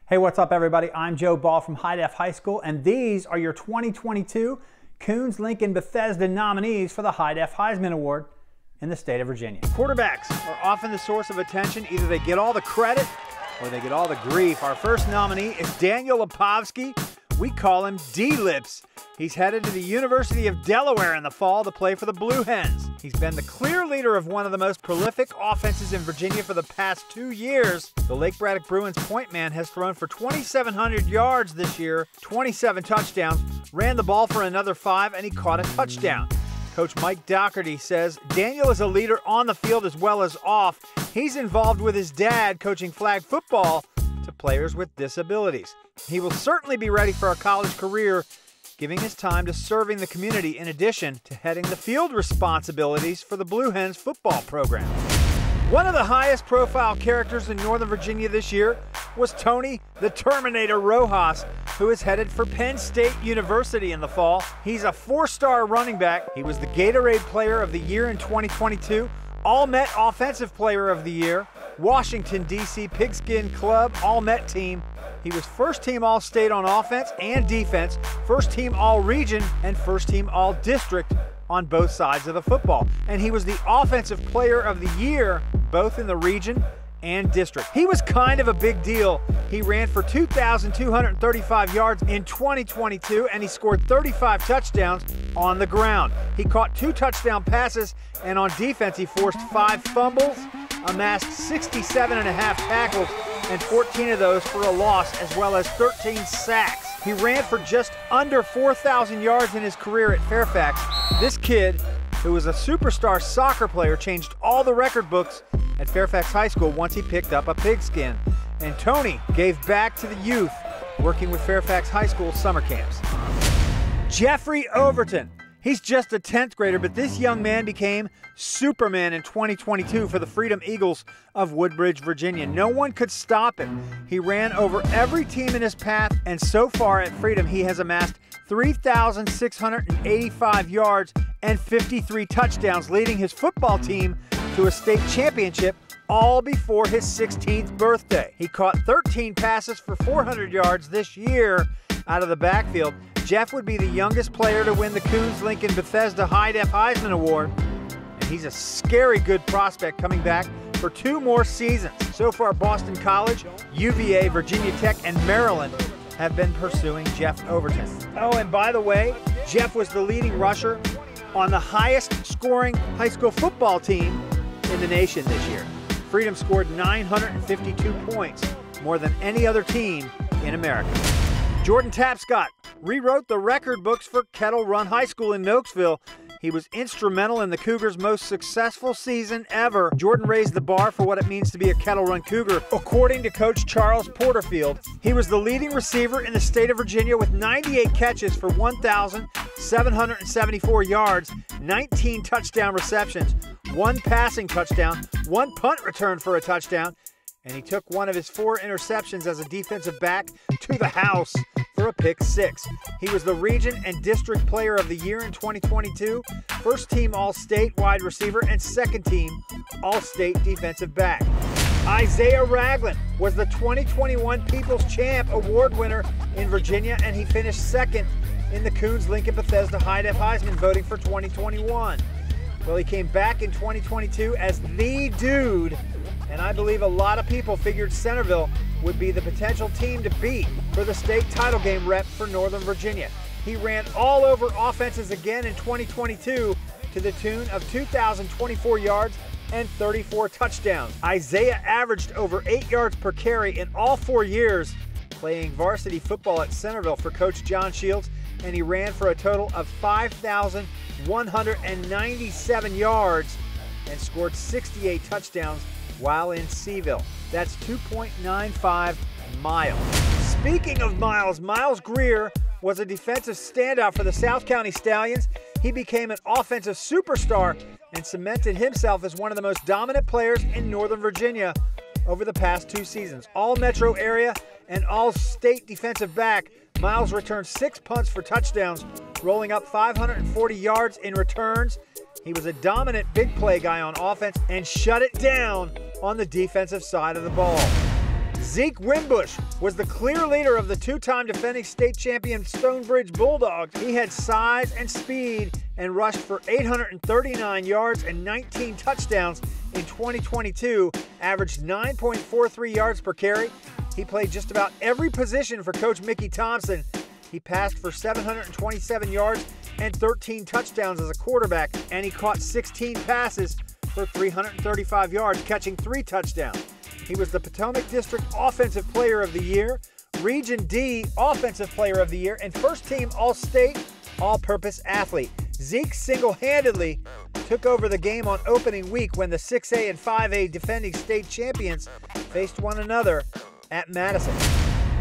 Hey, what's up everybody? I'm Joe Ball from High Def High School, and these are your 2022 Coons-Lincoln-Bethesda nominees for the High Def Heisman Award in the state of Virginia. Quarterbacks are often the source of attention. Either they get all the credit or they get all the grief. Our first nominee is Daniel Lepofsky. We call him D-Lips. He's headed to the University of Delaware in the fall to play for the Blue Hens. He's been the clear leader of one of the most prolific offenses in Virginia for the past 2 years. The Lake Braddock Bruins point man has thrown for 2,700 yards this year, 27 touchdowns, ran the ball for another 5, and he caught a touchdown. Coach Mike Dougherty says Daniel is a leader on the field as well as off. He's involved with his dad coaching flag football to players with disabilities. He will certainly be ready for a college career, giving his time to serving the community in addition to heading the field responsibilities for the Blue Hens football program. One of the highest profile characters in Northern Virginia this year was Tony the Terminator Rojas, who is headed for Penn State University in the fall. He's a 4-star running back. He was the Gatorade Player of the Year in 2022, All-Met Offensive Player of the Year, Washington, D.C. Pigskin Club All-Met Team. He was first-team All-State on offense and defense, first-team All-Region, and first-team All-District on both sides of the football. And he was the Offensive Player of the Year, both in the region and district. He was kind of a big deal. He ran for 2,235 yards in 2022, and he scored 35 touchdowns on the ground. He caught 2 touchdown passes, and on defense he forced 5 fumbles, amassed 67.5 tackles, and 14 of those for a loss, as well as 13 sacks. He ran for just under 4,000 yards in his career at Fairfax. This kid, who was a superstar soccer player, changed all the record books at Fairfax High School once he picked up a pigskin. And Tony gave back to the youth, working with Fairfax High School summer camps. Jeffrey Overton. He's just a 10th grader, but this young man became Superman in 2022 for the Freedom Eagles of Woodbridge, Virginia. No one could stop him. He ran over every team in his path, and so far at Freedom, he has amassed 3,685 yards and 53 touchdowns, leading his football team to a state championship all before his 16th birthday. He caught 13 passes for 400 yards this year out of the backfield. Jeff would be the youngest player to win the Coons-Lincoln-Bethesda High Def Heisman Award, and he's a scary good prospect coming back for 2 more seasons. So far, Boston College, UVA, Virginia Tech, and Maryland have been pursuing Jeff Overton. Oh, and by the way, Jeff was the leading rusher on the highest scoring high school football team in the nation this year. Freedom scored 952 points, more than any other team in America. Jordan Tapscott rewrote the record books for Kettle Run High School in Nokesville. He was instrumental in the Cougars' most successful season ever. Jordan raised the bar for what it means to be a Kettle Run Cougar. According to Coach Charles Porterfield, he was the leading receiver in the state of Virginia with 98 catches for 1,774 yards, 19 touchdown receptions, 1 passing touchdown, 1 punt return for a touchdown, and he took one of his 4 interceptions as a defensive back to the house for a pick 6. He was the Region and District Player of the Year in 2022, first team All-State wide receiver, and second team All-State defensive back. Isaiah Ragland was the 2021 People's Champ Award winner in Virginia, and he finished second in the Coons-Lincoln-Bethesda High Def Heisman voting for 2021. Well, he came back in 2022 as the dude, and I believe a lot of people figured Centerville would be the potential team to beat for the state title game rep for Northern Virginia. He ran all over offenses again in 2022 to the tune of 2,024 yards and 34 touchdowns. Isaiah averaged over 8 yards per carry in all 4 years playing varsity football at Centerville for Coach John Shields, and he ran for a total of 5,197 yards and scored 68 touchdowns while in Seville. That's 2.95 miles. Speaking of miles, Miles Greer was a defensive standout for the South County Stallions. He became an offensive superstar and cemented himself as one of the most dominant players in Northern Virginia over the past 2 seasons. All-Metro area and All-State defensive back, Miles returned 6 punts for touchdowns, rolling up 540 yards in returns. He was a dominant big play guy on offense and shut it down on the defensive side of the ball. Zeke Wimbush was the clear leader of the two-time defending state champion Stonebridge Bulldogs. He had size and speed and rushed for 839 yards and 19 touchdowns in 2022, averaged 9.43 yards per carry. He played just about every position for Coach Mickey Thompson. He passed for 727 yards and 13 touchdowns as a quarterback, and he caught 16 passes for 335 yards, catching 3 touchdowns. He was the Potomac District Offensive Player of the Year, Region D Offensive Player of the Year, and First Team All-State All-Purpose Athlete. Zeke single-handedly took over the game on opening week when the 6A and 5A defending state champions faced one another at Madison.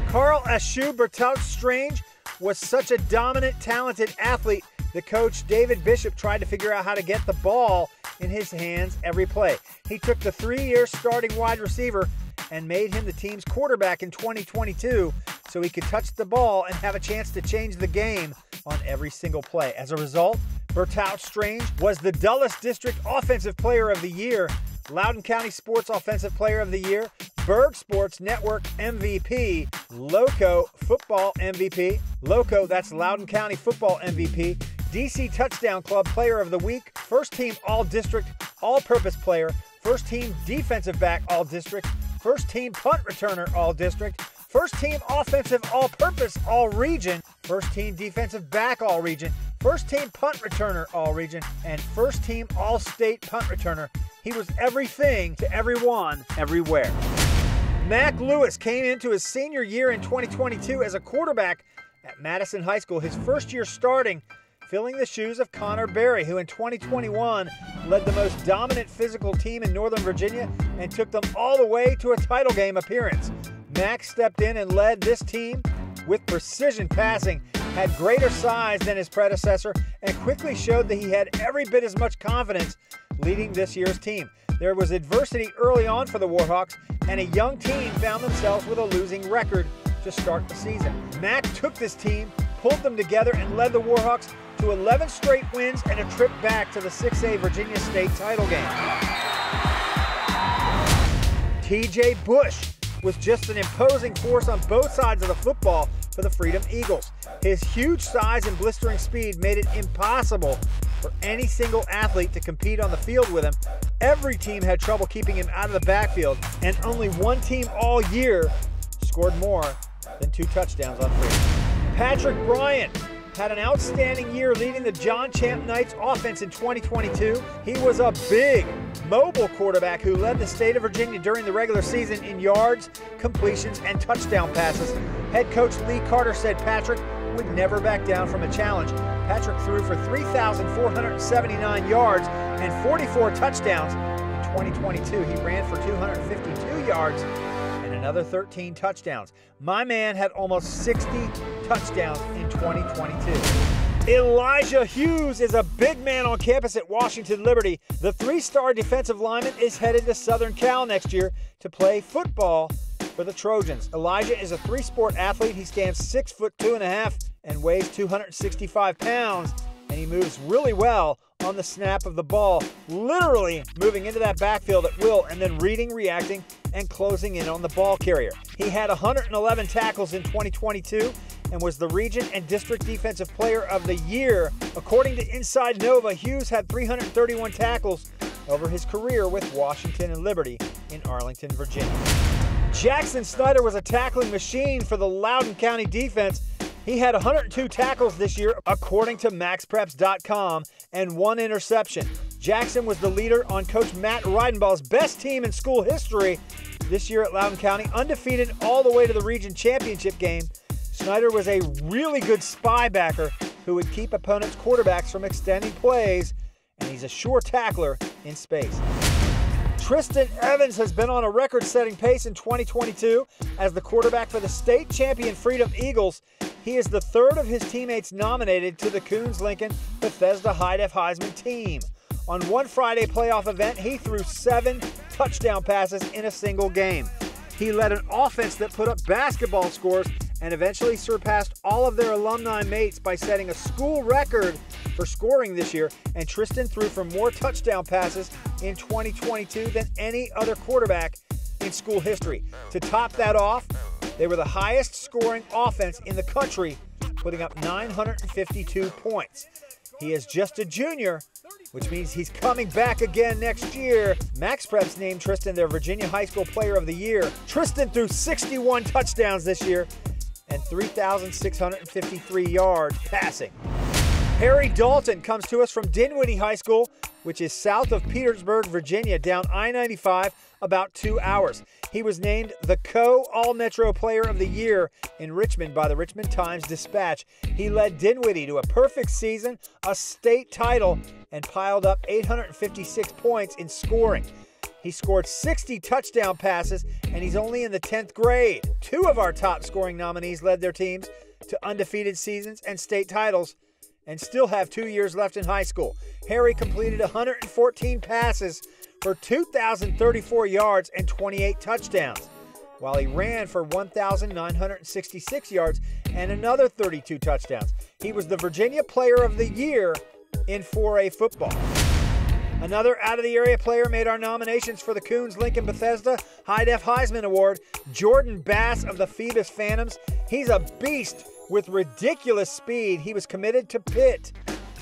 Carl Ashu Bertout-Strange was such a dominant, talented athlete that Coach David Bishop tried to figure out how to get the ball in his hands every play. He took the 3-year starting wide receiver and made him the team's quarterback in 2022 so he could touch the ball and have a chance to change the game on every single play. As a result, Bertout-Strange was the Dulles District Offensive Player of the Year, Loudoun County Sports Offensive Player of the Year, Berg Sports Network MVP, Loco Football MVP, Loco, that's Loudoun County Football MVP, DC Touchdown Club Player of the Week, First Team All-District All-Purpose Player, First Team Defensive Back All-District, First Team Punt Returner All-District, First Team Offensive All-Purpose All-Region, First Team Defensive Back All-Region, First Team Punt Returner All-Region, and First Team All-State Punt Returner. He was everything to everyone, everywhere. Mac Lewis came into his senior year in 2022 as a quarterback at Madison High School, his first year starting, filling the shoes of Connor Berry, who in 2021 led the most dominant physical team in Northern Virginia and took them all the way to a title game appearance. Mac stepped in and led this team with precision passing, had greater size than his predecessor, and quickly showed that he had every bit as much confidence leading this year's team. There was adversity early on for the Warhawks, and a young team found themselves with a losing record to start the season. Mac took this team, pulled them together, and led the Warhawks to 11 straight wins and a trip back to the 6A Virginia State title game. TJ Bush was just an imposing force on both sides of the football for the Freedom Eagles. His huge size and blistering speed made it impossible for any single athlete to compete on the field with him. Every team had trouble keeping him out of the backfield, and only one team all year scored more than 2 touchdowns on Freedom. Patrick Bryant had an outstanding year leading the John Champ Knights offense in 2022. He was a big, mobile quarterback who led the state of Virginia during the regular season in yards, completions, and touchdown passes. Head coach Lee Carter said Patrick would never back down from a challenge. Patrick threw for 3,479 yards and 44 touchdowns. In 2022, he ran for 252 yards and another 13 touchdowns. My man had almost 60 touchdowns in 2022. Elijah Hughes is a big man on campus at Washington Liberty. The 3-star defensive lineman is headed to Southern Cal next year to play football for the Trojans. Elijah is a 3-sport athlete. He stands 6'2.5" and weighs 265 pounds, and he moves really well on the snap of the ball, literally moving into that backfield at will and then reading, reacting, and closing in on the ball carrier. He had 111 tackles in 2022 and was the Region and District Defensive Player of the Year. According to Inside Nova, Hughes had 331 tackles over his career with Washington and Liberty in Arlington, Virginia. Jackson Snyder was a tackling machine for the Loudoun County defense. He had 102 tackles this year, according to MaxPreps.com, and 1 interception. Jackson was the leader on Coach Matt Reidenball's best team in school history this year at Loudoun County, undefeated all the way to the region championship game. Snyder was a really good spy backer who would keep opponents' quarterbacks from extending plays, and he's a sure tackler in space. Tristan Evans has been on a record-setting pace in 2022 as the quarterback for the state champion Freedom Eagles. He is the 3rd of his teammates nominated to the Coons-Lincoln Bethesda High-Def Heisman team. On one Friday playoff event, he threw 7 touchdown passes in a single game. He led an offense that put up basketball scores and eventually surpassed all of their alumni mates by setting a school record for scoring this year, and Tristan threw for more touchdown passes in 2022 than any other quarterback in school history. To top that off, they were the highest scoring offense in the country, putting up 952 points. He is just a junior, which means he's coming back again next year. MaxPreps named Tristan their Virginia High School Player of the Year. Tristan threw 61 touchdowns this year and 3,653 yards passing. Harry Dalton comes to us from Dinwiddie High School, which is south of Petersburg, Virginia, down I-95 about 2 hours. He was named the Co-All-Metro Player of the Year in Richmond by the Richmond Times-Dispatch. He led Dinwiddie to a perfect season, a state title, and piled up 856 points in scoring. He scored 60 touchdown passes, and he's only in the 10th grade. 2 of our top scoring nominees led their teams to undefeated seasons and state titles, and still have 2 years left in high school. Harry completed 114 passes for 2,034 yards and 28 touchdowns, while he ran for 1,966 yards and another 32 touchdowns. He was the Virginia Player of the Year in 4A football. Another out-of-the-area player made our nominations for the Coons Lincoln Bethesda High Def Heisman Award, Jordan Bass of the Phoebus Phantoms. He's a beast with ridiculous speed. He was committed to Pitt,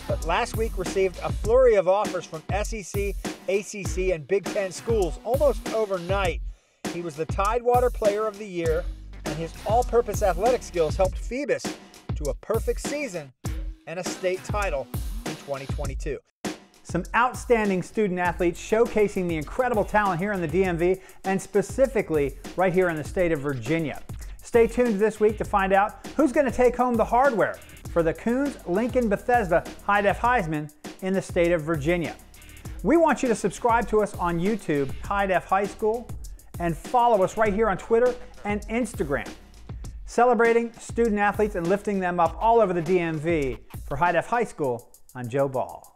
but last week received a flurry of offers from SEC, ACC, and Big Ten schools almost overnight. He was the Tidewater Player of the Year, and his all-purpose athletic skills helped Phoebus to a perfect season and a state title in 2022. Some outstanding student athletes showcasing the incredible talent here in the DMV and specifically right here in the state of Virginia. Stay tuned this week to find out who's going to take home the hardware for the Coons Lincoln Bethesda High Def Heisman in the state of Virginia. We want you to subscribe to us on YouTube, High Def High School, and follow us right here on Twitter and Instagram. Celebrating student athletes and lifting them up all over the DMV. For High Def High School, I'm Joe Ball.